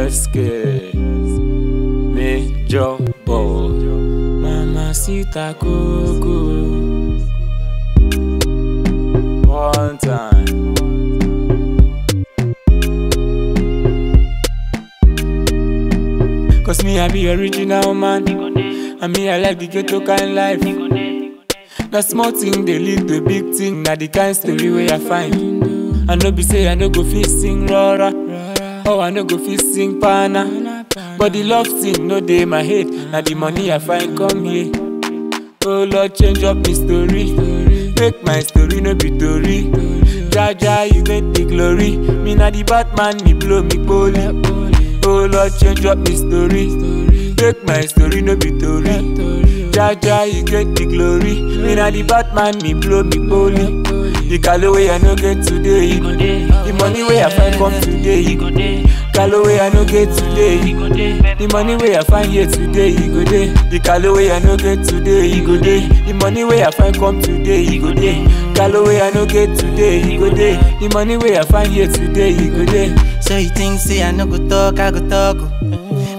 SK Major Boy Mamacita Coco. One time. Cause me, I be original man. And me, I like the ghetto kind life. The small thing, they lead to big thing. Now the kind story where I find. I know be say I no go fit sing Rora. Oh, I no go fit sing Pana. But the love thing no dey my head. Now the money I find come here. Oh Lord, change up my story. Make my story no be story. Jaja, you get the glory. Me na the Batman, me blow me bully. Oh Lord, change up my story. Make my story no be story. Jaja, you get the glory. Me na the Batman, me blow me bully. The color way I no get today, you go day. The money way I find come today, you go day. Color way I no get today, you go day. The money way I find here today, you go day. The color way I no get today, you go day. The money way I find come today, you go day. Color way I no get today, you go day. The money way I find here today, you go day. So you think say I no go talk, I go talk.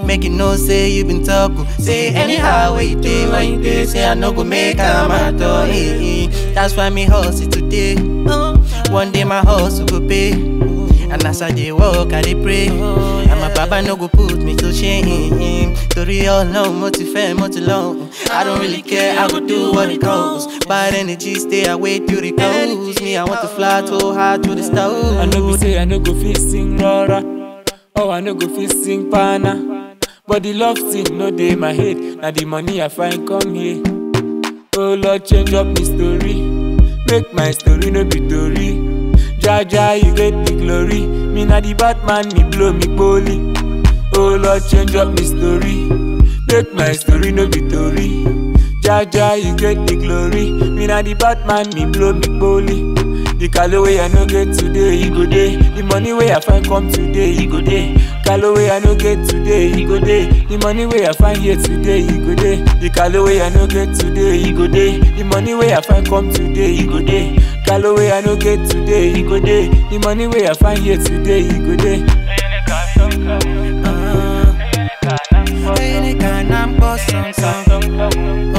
Make you know say you been talk. Say anyhow where you dey, when you dey. Say I no go make a matter. That's why me hustle today. One day my hustle go pay. And as I dey walk, I dey pray. And my baba no go put me to shame. Story all know, motivate, long. I don't really care, I go do what it goes. Bad energy stay away till it goes. Me, I want to fly too high to the stars. I know be say I no go fit sing Rora. Oh, I no go fit sing Pana. But the love thing no dey my head. Now the money I find come here. Oh Lord, change up my story. Make my story no be story. Jaja, you get the glory. Me na the Batman, me blow me bully. Oh Lord, change up my story. Make my story no be story. Jaja, you get the glory. Me na the Batman, me blow me bully. The color way I no get today, you go day. The money way I find come today, you go day. Color way I no get today, you go day. The money way I find here today, you go day. The color way I no get today, you go day. The money way I find come today, you go day. Color way I no get today, you go day. The money way I find here today, you go day. Any kind of